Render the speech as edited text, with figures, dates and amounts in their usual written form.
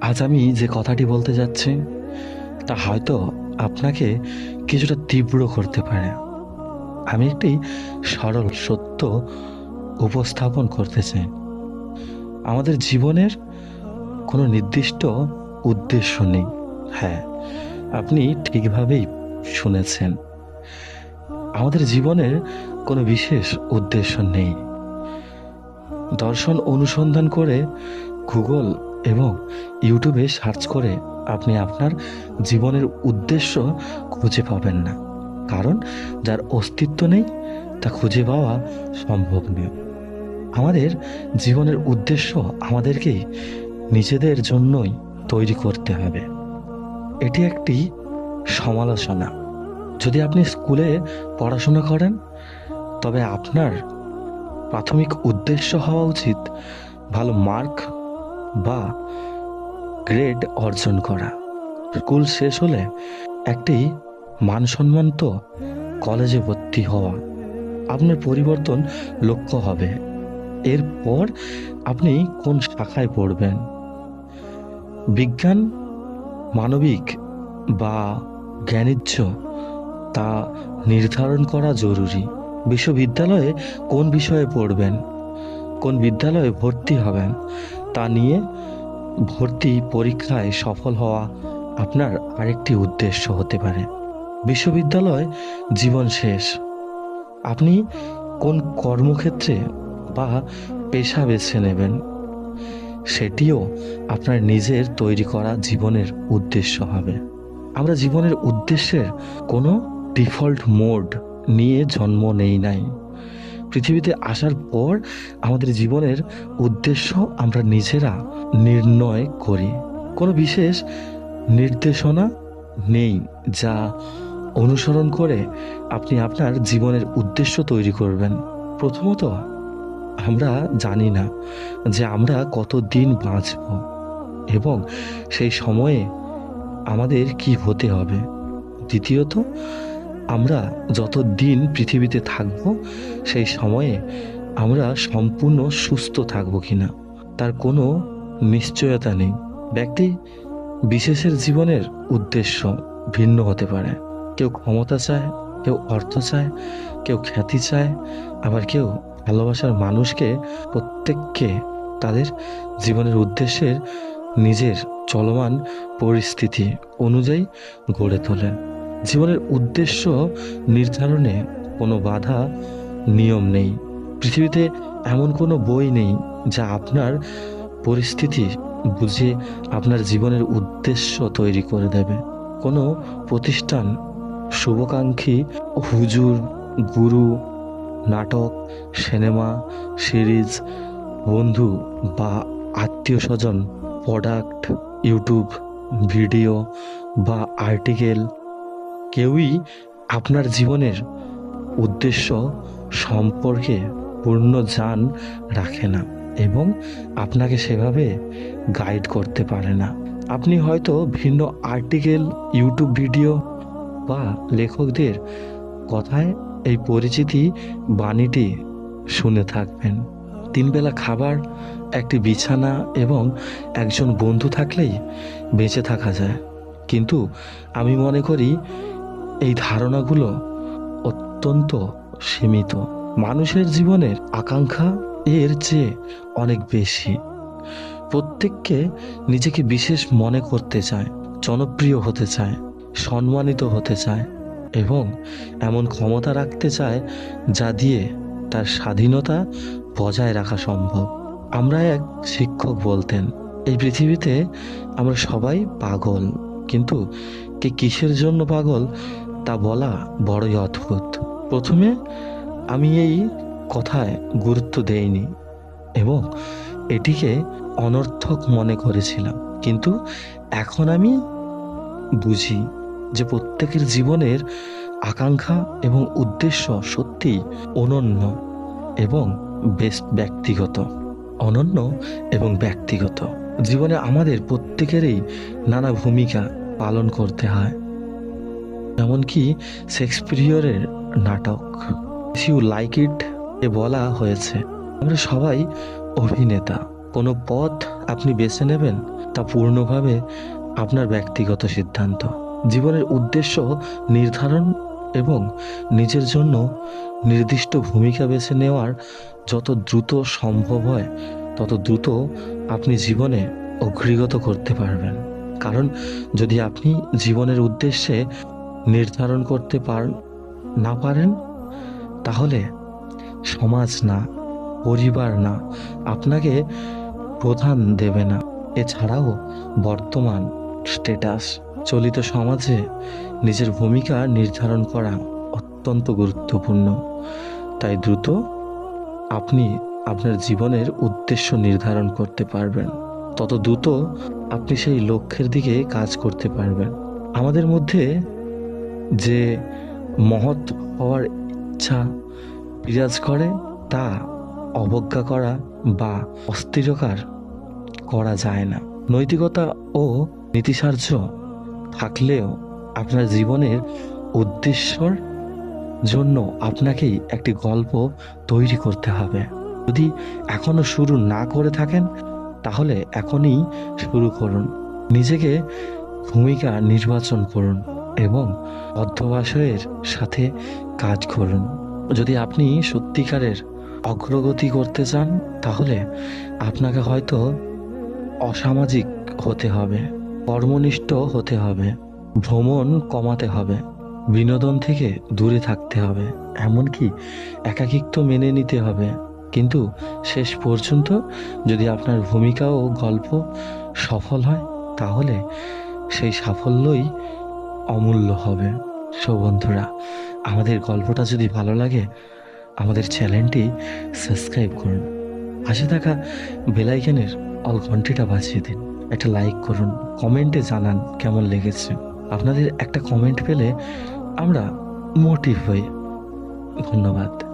আজ আমি যে কথাটি বলতে যাচ্ছি তা হয়তো আপনাকে কিছুটা তীব্র করতে পারে। আমি একটি সরল সত্য উপস্থাপন করতে চাই। আমাদের জীবনের কোনো নির্দিষ্ট উদ্দেশ্য নেই। হ্যাঁ, আপনি ঠিকভাবেই শুনেছেন। আমাদের জীবনের কোনো বিশেষ উদ্দেশ্য নেই। দর্শন অনুসন্ধান করে গুগল এবং ইউটিউবে সার্চ করে আপনি আপনার জীবনের উদ্দেশ্য খুঁজে পাবেন না। কারণ যার অস্তিত্ব নেই তা খুঁজে পাওয়া সম্ভব নয়। আমাদের জীবনের উদ্দেশ্য আমাদেরকেই নিজেদের জন্যই তৈরি করতে হবে। এটি একটি সমালোচনা। যদি আপনি স্কুলে পড়াশোনা করেন তবে আপনার প্রাথমিক উদ্দেশ্য হওয়া উচিত ভালো মার্ক বা গ্রেড অর্জন করা। স্কুল শেষ হলে একটি মানসম্মত কলেজে ভর্তি হওয়া আপনার পরিবর্তন লক্ষ্য হবে। এরপর আপনি কোন শাখায় পড়বেন, বিজ্ঞান, মানবিক বা জ্ঞানিজ্য, তা নির্ধারণ করা জরুরি। বিশ্ববিদ্যালয়ে কোন বিষয়ে পড়বেন, কোন বিদ্যালয়ে ভর্তি হবেন তা নিয়ে ভর্তি পরীক্ষায় সফল হওয়া আপনার আরেকটি উদ্দেশ্য হতে পারে। বিশ্ববিদ্যালয় জীবন শেষ। আপনি কোন কর্মক্ষেত্রে বা পেশা বেছে নেবেন সেটিও আপনার নিজের তৈরি করা জীবনের উদ্দেশ্য হবে। আমরা জীবনের উদ্দেশ্যের কোনো ডিফল্ট মোড নিয়ে জন্ম নেই নাই। পৃথিবীতে আসার পর আমাদের জীবনের উদ্দেশ্য আমরা নিজেরা নির্ণয় করি। কোনো বিশেষ নির্দেশনা নেই যা অনুসরণ করে আপনি আপনার জীবনের উদ্দেশ্য তৈরি করবেন। প্রথমত, আমরা জানি না যে আমরা কত দিন বাঁচব এবং সেই সময়ে আমাদের কি হতে হবে। দ্বিতীয়ত, আমরা যত দিন পৃথিবীতে থাকব সেই সময়ে আমরা সম্পূর্ণ সুস্থ থাকব কিনা তার কোনো নিশ্চয়তা নেই। ব্যক্তি বিশেষের জীবনের উদ্দেশ্য ভিন্ন হতে পারে। কেউ ক্ষমতা চায়, কেউ অর্থ চায়, কেউ খ্যাতি চায়, আবার কেউ ভালোবাসার মানুষকে। প্রত্যেককে তাদের জীবনের উদ্দেশ্যের নিজের চলমান পরিস্থিতি অনুযায়ী গড়ে তোলেন। জীবনের উদ্দেশ্য নির্ধারণে কোনো বাধা নিয়ম নেই। পৃথিবীতে এমন কোনো বই নেই যা আপনার পরিস্থিতি বুঝে আপনার জীবনের উদ্দেশ্য তৈরি করে দেবে। কোনো প্রতিষ্ঠান, শুভাকাঙ্ক্ষী, হুজুর, গুরু, নাটক, সিনেমা, সিরিজ, বন্ধু বা আত্মীয় স্বজন, প্রোডাক্ট, ইউটিউব ভিডিও বা আর্টিকেল, কেউই আপনার জীবনের উদ্দেশ্য সম্পর্কে পূর্ণ জ্ঞান রাখে না এবং আপনাকে সেভাবে গাইড করতে পারে না। আপনি হয়তো ভিন্ন আর্টিকেল, ইউটিউব ভিডিও বা লেখকদের কথায় এই পরিচিতি বাণীটি শুনে থাকবেন। 3 বেলা খাবার, একটি বিছানা এবং একজন বন্ধু থাকলেই বেঁচে থাকা যায়। কিন্তু আমি মনে করি এই ধারণাগুলো অত্যন্ত সীমিত। মানুষের জীবনের আকাঙ্ক্ষা এর চেয়ে অনেক বেশি। প্রত্যেককে নিজেকে বিশেষ মনে করতে চায়, জনপ্রিয় হতে চায়, সম্মানিত হতে চায় এবং এমন ক্ষমতা রাখতে চায় যা দিয়ে তার স্বাধীনতা বজায় রাখা সম্ভব। আমরা এক শিক্ষক বলতেন, এই পৃথিবীতে আমরা সবাই পাগল, কিন্তু কে কিসের জন্য পাগল তা বলা বড়ই অদ্ভুত। প্রথমে আমি এই কথায় গুরুত্ব দেইনি এবং এটিকে অনর্থক মনে করেছিলাম। কিন্তু এখন আমি বুঝি যে প্রত্যেকের জীবনের আকাঙ্ক্ষা এবং উদ্দেশ্য সত্যিই অনন্য এবং বেশ ব্যক্তিগত। অনন্য এবং ব্যক্তিগত। জীবনে আমাদের প্রত্যেকেরই নানা ভূমিকা পালন করতে হয়। এমনকি শেক্সপিয়রের নাটক ইউ লাইক ইট এ বলা হয়েছে, আমরা সবাই অভিনেতা কোনো পথ আপনি বেছে নেবেন তা পূর্ণভাবে আপনার ব্যক্তিগত সিদ্ধান্ত। জীবনের উদ্দেশ্য নির্ধারণ এবং নিজের জন্য নির্দিষ্ট ভূমিকা বেছে নেওয়ার যত দ্রুত সম্ভব হয় তত দ্রুত আপনি জীবনে অগ্রগত করতে পারবেন। কারণ যদি আপনি জীবনের উদ্দেশ্যে নির্ধারণ করতে না পারেন, তাহলে সমাজ না, পরিবার না আপনাকে প্রধান দেবে না। এছাড়াও বর্তমান স্ট্যাটাস চলিত সমাজে নিজের ভূমিকা নির্ধারণ করা অত্যন্ত গুরুত্বপূর্ণ। তাই দ্রুত আপনি আপনার জীবনের উদ্দেশ্য নির্ধারণ করতে পারবেন, তত দ্রুত আপনি সেই লক্ষ্যের দিকে কাজ করতে পারবেন। আমাদের মধ্যে যে মহৎ হওয়ার ইচ্ছা বিরাজ করে তা অবজ্ঞা করা বা অস্থিরকার করা যায় না। নৈতিকতা ও নীতিশাস্ত্র থাকলেও আপনার জীবনের উদ্দেশ্যর জন্য আপনাকেই একটি গল্প তৈরি করতে হবে। যদি এখনো শুরু না করে থাকেন তাহলে এখনই শুরু করুন। নিজেকে ভূমিকা নির্বাচন করুন এবং অধ্যবসায়ের সাথে কাজ করুন। যদি আপনি সত্যিকারের অগ্রগতি করতে চান তাহলে আপনাকে হয়তো অসামাজিক হতে হবে, কর্মনিষ্ঠ হতে হবে, ভ্রমণ কমাতে হবে, বিনোদন থেকে দূরে থাকতে হবে, এমনকি একাকিত্ব মেনে নিতে হবে। কিন্তু শেষ পর্যন্ত যদি আপনার ভূমিকা ও গল্প সফল হয় তাহলে সেই সাফল্যই অমূল্য হবে। সো বন্ধুরা, আমাদের গল্পটা যদি ভালো লাগে আমাদের চ্যানেলটি সাবস্ক্রাইব করুন, পাশে থাকা বেল আইকনের অল ঘন্টিটা বাজিয়ে দিন, একটা লাইক করুন, কমেন্টে জানান কেমন লেগেছে। আপনাদের একটা কমেন্ট পেলে আমরা মোটিভ হই। ধন্যবাদ।